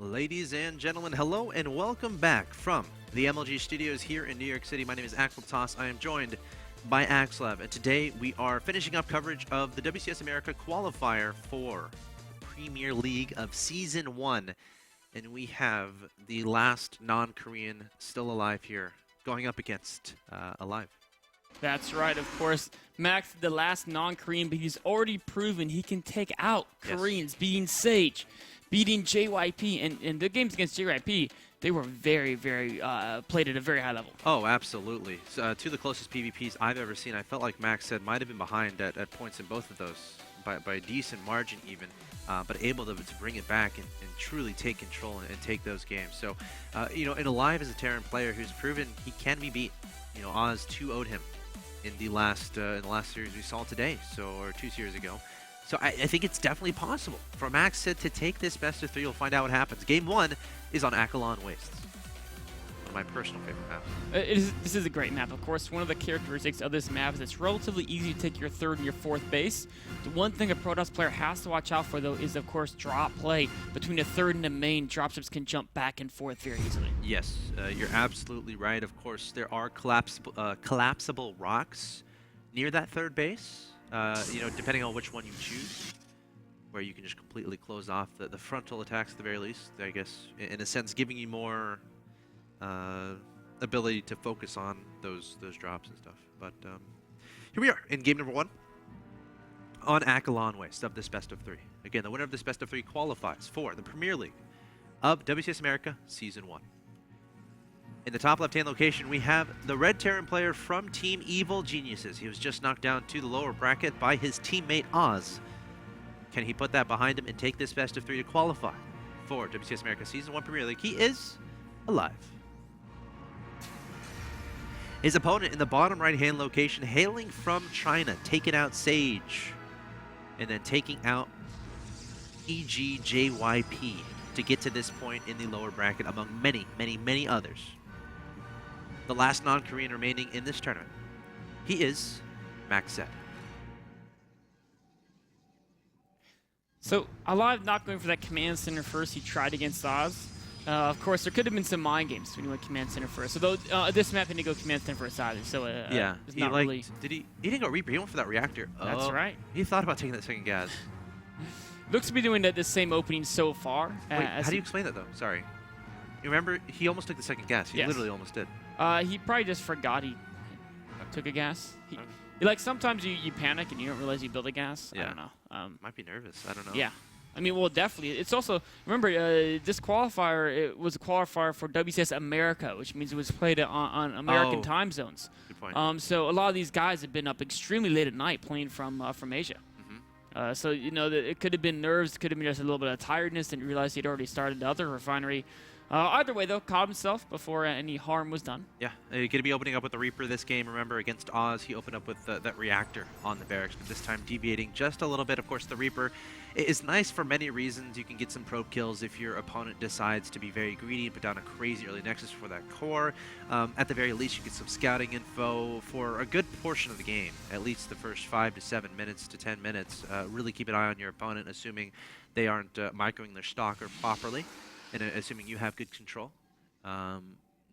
Ladies and gentlemen, hello and welcome back from the MLG studios here in New York City. My name is Colossus. I am joined by Macsed, and today we are finishing up coverage of the WCS America qualifier for the Premier League of Season 1. And we have the last non-Korean still alive here, going up against Alive. That's right, of course. Max, the last non-Korean, but he's already proven he can take out Koreans, beating Sage, beating JYP, and the games against JYP, they were very, played at a very high level. Oh, absolutely. Two of the closest PvPs I've ever seen. I felt like Macsed might have been behind at points in both of those, by a decent margin even, but able to bring it back and truly take control and take those games. So, you know, and Alive is a Terran player who's proven he can be beat. You know, Oz 2-0'd him in the last series we saw today, or 2 series ago. So I think it's definitely possible for Macsed to take this best of 3. We'll find out what happens. Game 1 is on Akalon Wastes. One of my personal favorite maps. This is a great map, of course. One of the characteristics of this map is it's relatively easy to take your 3rd and your 4th base. The one thing a Protoss player has to watch out for, though, is, of course, drop play. Between the 3rd and the main, dropships can jump back and forth very easily. Yes, you're absolutely right. Of course, there are collapsible rocks near that 3rd base. You know, depending on which one you choose, where you can just completely close off the frontal attacks at the very least, I guess, in a sense, giving you more ability to focus on those drops and stuff. But here we are in game number 1 on Akalon Waste of this best of 3. Again, the winner of this best of 3 qualifies for the Premier League of WCS America Season 1. In the top left-hand location, we have the Red Terran player from Team Evil Geniuses. He was just knocked down to the lower bracket by his teammate Oz. Can he put that behind him and take this best of 3 to qualify for WCS America Season 1 Premier League? He is alive. His opponent in the bottom right-hand location, hailing from China, taking out Sage, and then taking out EGJYP to get to this point in the lower bracket among many others. The last non-Korean remaining in this tournament. He is Macsed. So, Alive not going for that command center first. He tried against Oz. Of course, there could have been some mind games when he went command center first. So, though this map didn't go command center first either. So, yeah, it's not really. He didn't go Reaper. He went for that reactor. That's right. He thought about taking that second gas. Looks to be doing the same opening so far. Wait, how do you explain that though? Sorry. You remember he almost took the second gas. He literally almost did. He probably just forgot he took a gas. Like sometimes you panic and you don't realize you built a gas. Yeah. I don't know. Might be nervous. I don't know. Yeah. I mean, well, definitely. It's also, remember, this qualifier, it was a qualifier for WCS America, which means it was played on American time zones. Good point. So a lot of these guys have been up extremely late at night playing from Asia. So, you know, it could have been nerves, could have been just a little bit of tiredness, didn't realize he'd already started the other refinery. Either way, though, caught himself before any harm was done. Yeah, you're going to be opening up with the Reaper this game. Remember, against Oz, he opened up with that reactor on the barracks, but this time deviating just a little bit. Of course, the Reaper is nice for many reasons. You can get some probe kills if your opponent decides to be very greedy and put down a crazy early nexus for that core. At the very least, you get some scouting info for a good portion of the game, at least the first 5 to 7 minutes to 10 minutes. Really keep an eye on your opponent, assuming they aren't microing their stalker properly, and assuming you have good control.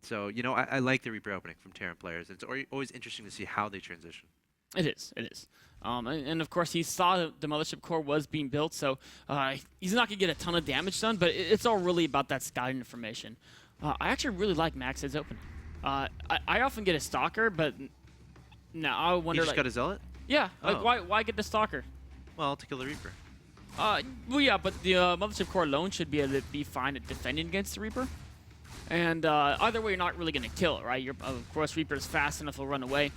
So, you know, I like the Reaper opening from Terran players. It's always interesting to see how they transition. It is. And of course, he saw that the Mothership core was being built, so he's not going to get a ton of damage done, but it's all really about that scouting information. I actually really like Macsed's opening. I often get a Stalker, but now I wonder... You just got a Zealot? Yeah, like why get the Stalker? Well, to kill the Reaper. Well, yeah, but the Mothership core alone should be able to be fine at defending against the Reaper. And either way, you're not really going to kill it, right? Of course, Reaper is fast enough, he'll run away.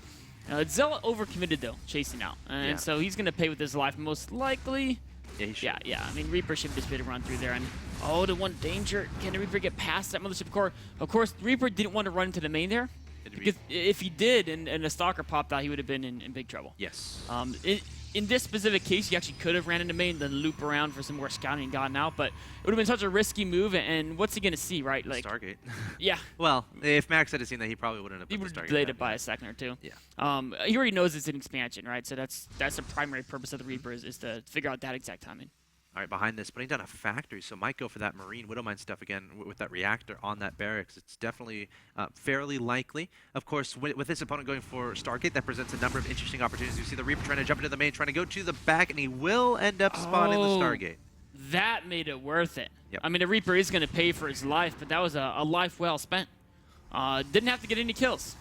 Zealot overcommitted, though, chasing out. And so he's going to pay with his life, most likely. Yeah, he should. Yeah. I mean, Reaper should just be able to run through there. And, oh, the one danger. Can the Reaper get past that Mothership core? Of course, Reaper didn't want to run into the main there. Because if he did and a Stalker popped out, he would have been in big trouble. Yes. In this specific case, he actually could have ran into main, then loop around for some more scouting and gotten out, but it would have been such a risky move, and what's he going to see, right? Like Stargate. Yeah. Well, if Max had seen that, he probably wouldn't have put He the Stargate. delayed it by a second or two. Yeah. He already knows it's an expansion, right? So that's the primary purpose of the Reaper is to figure out that exact timing. All right, behind this, putting down a factory, so might go for that Marine Widowmine stuff again with that reactor on that barracks. It's definitely fairly likely. Of course, with this opponent going for Stargate, that presents a number of interesting opportunities. You see the Reaper trying to jump into the main, trying to go to the back, and he will end up spawning the Stargate. That made it worth it. Yep. I mean, the Reaper is going to pay for his life, but that was a life well spent. Didn't have to get any kills.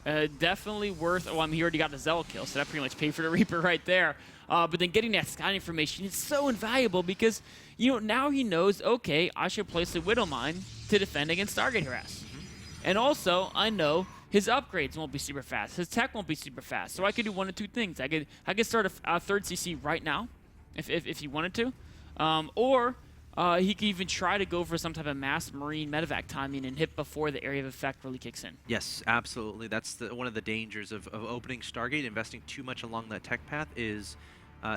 Definitely worth. Oh, I mean, he already got the Zell kill, so that pretty much paid for the Reaper right there. But then getting that sky information is so invaluable because, you know, now he knows, okay, I should place a Widowmine to defend against Stargate Harass. And also, I know his upgrades won't be super fast. His tech won't be super fast. So I could do one of two things. I could start a third CC right now, if he wanted to, or he could even try to go for some type of mass Marine medevac timing and hit before the area of effect really kicks in. Yes, absolutely. That's one of the dangers of opening Stargate. Investing too much along that tech path is,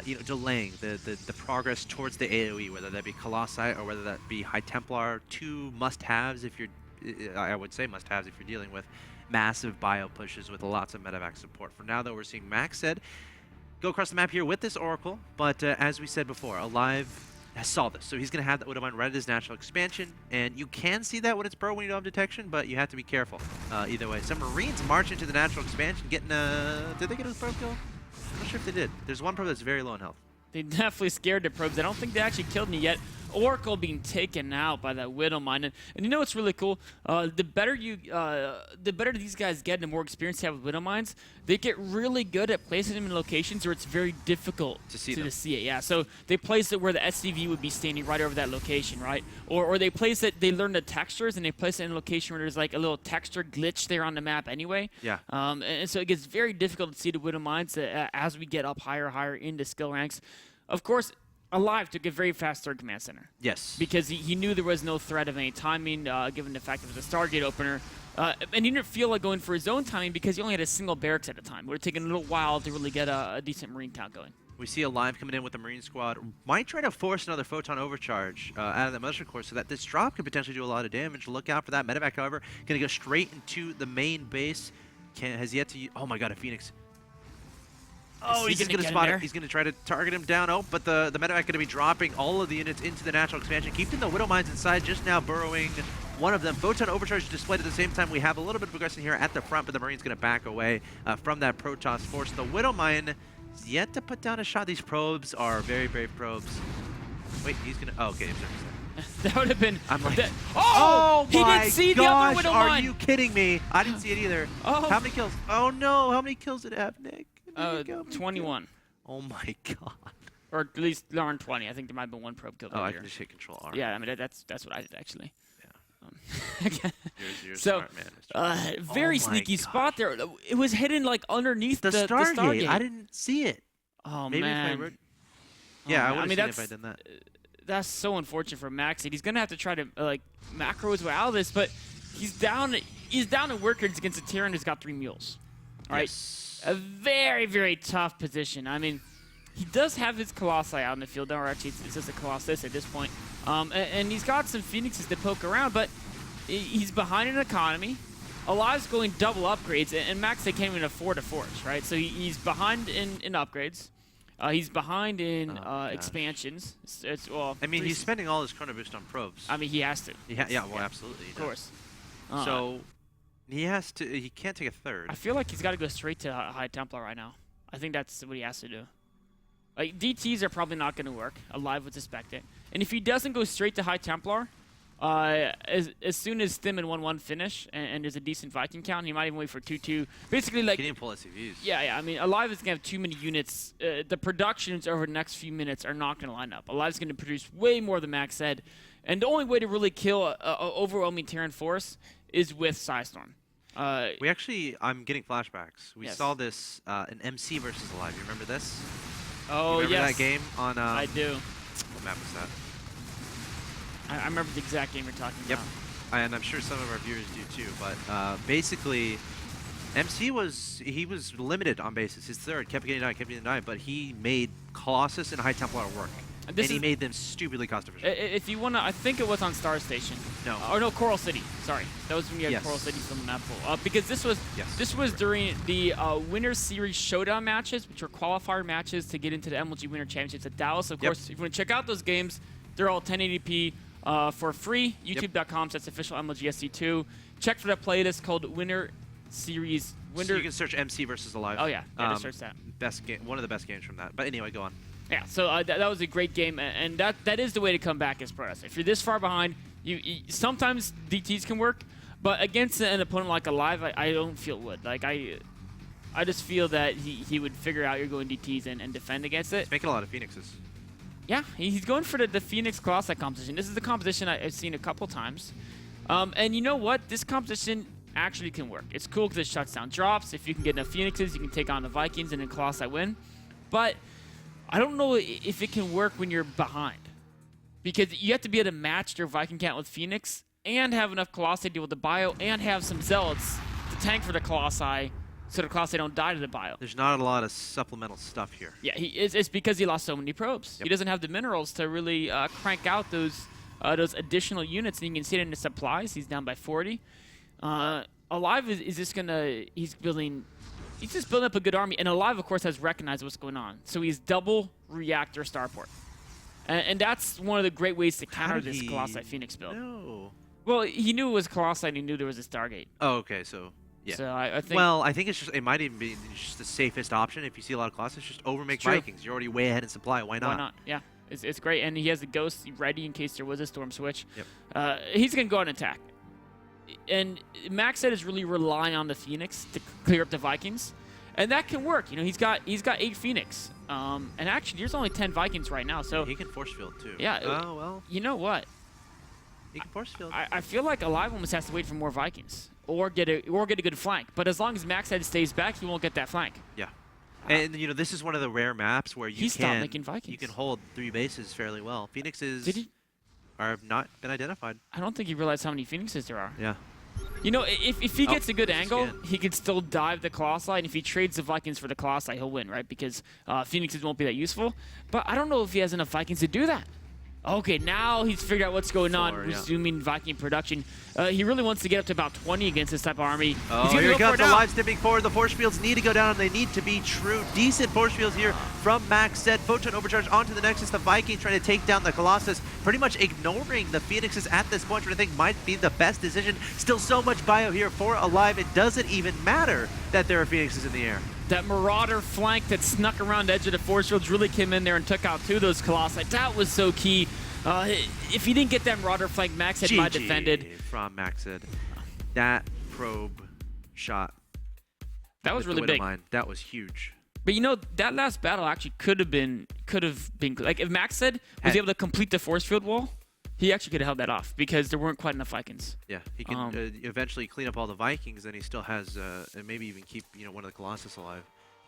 you know, delaying the progress towards the AoE, whether that be Colossi or whether that be High Templar. Two must-haves if you're, I would say must-haves if you're dealing with massive bio pushes with lots of medevac support. For now, though, we're seeing Macsed go across the map here with this Oracle, but as we said before, Alive saw this, so he's going to have that Widowmine right at his natural expansion, and you can see that when it's burrowed when you don't have detection, but you have to be careful either way. Some Marines march into the natural expansion, getting did they get a probe kill? I'm not sure if they did. There's one probe that's very low in health. They definitely scared the probes. I don't think they actually killed any yet. Oracle being taken out by that Widowmine, and you know what's really cool? The better these guys get, and the more experience they have with Widowmines, they get really good at placing them in locations where it's very difficult to see it. Yeah, so they place it where the SCV would be standing right over that location, right? Or they place it. They learn the textures, and they place it in a location where there's like a little texture glitch there on the map anyway. Yeah. And so it gets very difficult to see the Widowmines as we get up higher into skill ranks. Of course, Alive took a very fast third command center. Yes. Because he knew there was no threat of any timing, given the fact that it was a Stargate opener. And he didn't feel like going for his own timing because he only had a single barracks at a time. It would have taken a little while to really get a decent Marine count going. We see Alive coming in with the Marine squad. Might try to force another photon overcharge out of the mothership core so that this drop could potentially do a lot of damage. Look out for that. Medevac, however, going to go straight into the main base. Has yet to... Oh my god, a Phoenix. Oh, he's going to spot it. He's going to try to target him down. Oh, but the medevac going to be dropping all of the units into the natural expansion, keeping the Widowmines inside, just now burrowing one of them. Photon overcharge displayed at the same time. We have a little bit of progression here at the front, but the Marine's going to back away from that Protoss force. The Widowmine is yet to put down a shot. These probes are very brave probes. Wait, he's going to... Oh, okay. That would have been... I'm like... Oh, he didn't see the other Widowmine. Are you kidding me? I didn't see it either. Oh. How many kills? Oh, no. How many kills did it have, Nick? 21. Oh my god. Or at least around 20. I think there might have been one probe kill. Oh, I can just hit Control R. Yeah, I mean that's what I did actually. Yeah. You're so smart, man. Very sneaky spot there. It was hidden like underneath the Stargate. I didn't see it. Oh maybe man. If I wrote... Yeah, I would have seen it if I'd done that. That's so unfortunate for Macsed. He's gonna have to try to like macro his way out of this, but he's down. He's down in workers against a Terran who's got 3 mules. All right. Yes. A very, very tough position. I mean, he does have his Colossi out in the field. Or actually, it's just a Colossus at this point. And he's got some Phoenixes to poke around, but he's behind in economy. Alive's going double upgrades, and Macsed can't even afford a forge, right? So he's behind in upgrades. He's behind in expansions. Well, I mean, he's spending all his chrono boost on probes. I mean, he has to. Yeah, well, absolutely. Of course. So... He has to. He can't take a third. I feel like he's got to go straight to High Templar right now. I think that's what he has to do. Like DTs are probably not going to work. Alive would suspect it. And if he doesn't go straight to High Templar, as soon as Stim and 1-1 finish, and there's a decent Viking count, he might even wait for 2-2. Basically, like. He didn't pull SCVs. Yeah. I mean, Alive is going to have too many units. The productions over the next few minutes are not going to line up. Alive's going to produce way more than Macsed, and the only way to really kill an overwhelming Terran force is with Psystorm. We actually, I'm getting flashbacks. We saw this in MC versus Alive. You remember this? Oh, you remember that game on... I do. What map was that? I remember the exact game you're talking about. And I'm sure some of our viewers do too, but basically, MC was limited on bases. His third kept getting denied, but he made Colossus and High Templar work. And he made them stupidly cost efficient. If you want to, I think it was on Star Station. No. Or no, Coral City. Sorry, that was when you had Coral City on the map pool. Because this was during the Winter Series Showdown matches, which were qualifier matches to get into the MLG Winter Championships at Dallas. Of course, if you want to check out those games, they're all 1080p for free. YouTube.com/official MLG SC2. Check for that playlist called Winter Series. So you can search MC versus Alive. Oh yeah, just search that. Best game, one of the best games from that. But anyway, go on. Yeah, so that was a great game, and that is the way to come back as Protoss. If you're this far behind, you sometimes DTs can work, but against an opponent like Alive, I don't feel it would. Like I just feel that he would figure out you're going DTs and defend against it. He's making a lot of Phoenixes. Yeah, he's going for the Phoenix Colossus composition. This is the composition I've seen a couple times, and you know what? This composition actually can work. It's cool because it shuts down drops. If you can get enough Phoenixes, you can take on the Vikings and then Colossi win. But I don't know if it can work when you're behind, because you have to be able to match your Viking count with Phoenix and have enough Colossi to deal with the bio and have some Zealots to tank for the Colossi so the Colossi don't die to the bio. There's not a lot of supplemental stuff here. Yeah, it's because he lost so many probes. Yep. He doesn't have the minerals to really crank out those additional units, and you can see it in the supplies. He's down by 40. Alive is just gonna. He's just building up a good army, and Alive, of course, has recognized what's going on. So he's double reactor starport, and that's one of the great ways to counter this Colossi Phoenix build. No. Well, he knew it was Colossi, and he knew there was a Stargate. Oh, okay, so yeah. So I think. Well, I think it might even be just the safest option if you see a lot of Colossus. Just overmake Vikings. You're already way ahead in supply. Why not? Why not? Yeah, it's great, and he has the Ghost ready in case there was a Storm Switch. Yep. He's gonna go out and attack. And Macsed is really relying on the Phoenix to clear up the Vikings, and that can work. You know, he's got 8 Phoenix, and actually there's only 10 Vikings right now, so he can force field too. Yeah. Oh well. You know what? He can force field. I feel like Alive almost has to wait for more Vikings or get a good flank. But as long as Macsed stays back, he won't get that flank. Yeah. And you know, this is one of the rare maps where you can making Vikings. You can hold 3 bases fairly well. Phoenixes have not been identified. I don't think he realized how many Phoenixes there are. Yeah. You know, if he gets a good angle, he can still dive the Colossi, and if he trades the Vikings for the Colossi, he'll win, right? Because Phoenixes won't be that useful. But I don't know if he has enough Vikings to do that. Okay, now he's figured out what's going on, resuming Viking production. He really wants to get up to about 20 against this type of army. Oh, here he comes, the live stepping forward. The force fields need to go down. They need to be true. Decent force fields here from Macsed. Photon overcharge onto the Nexus. The Viking trying to take down the Colossus, pretty much ignoring the Phoenixes at this point, which I think might be the best decision. Still so much bio here for Alive. It doesn't even matter that there are Phoenixes in the air. That Marauder flank that snuck around the edge of the force fields really came in there and took out 2 of those Colossi. That was so key. If he didn't get that Marauder flank, Max had not defended. From Macsed. That probe shot. That was really big. That was huge. But you know, that last battle actually could have been like if Macsed was able to complete the force field wall, he actually could have held that off because there weren't quite enough Vikings. Yeah, he can eventually clean up all the Vikings, and he still has, and maybe even keep one of the Colossus alive.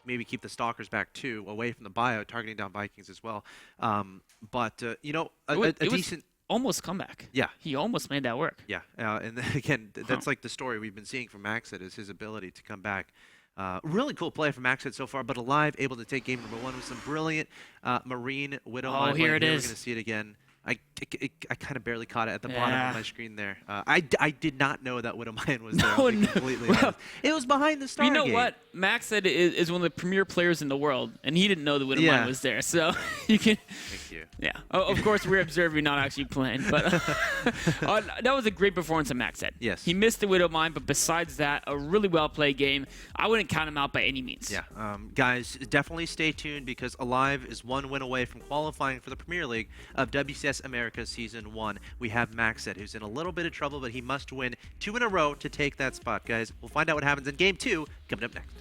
Maybe keep the Stalkers back too, away from the bio, targeting down Vikings as well. But you know, a decent almost comeback. Yeah, he almost made that work. Yeah, and then, again, that's like the story we've been seeing from Macsed is his ability to come back. Really cool play from Macsed so far, but Alive able to take game number 1 with some brilliant Marine Widow. Oh, here it is. We're gonna see it again. I kind of barely caught it at the bottom of my screen there. I did not know that Widow Mine was there. Completely it was behind the Stargate. You know what? Macsed is one of the premier players in the world, and he didn't know the Widow Mine was there. So you can. Thank you. Yeah. Of course, we're observing, not actually playing. But that was a great performance of Macsed. Yes. He missed the Widow Mine, but besides that, a really well-played game. I wouldn't count him out by any means. Yeah. Guys, definitely stay tuned because Alive is 1 win away from qualifying for the Premier League of WCS America Season 1. We have Macsed, who's in a little bit of trouble, but he must win 2 in a row to take that spot, guys. We'll find out what happens in Game 2 coming up next.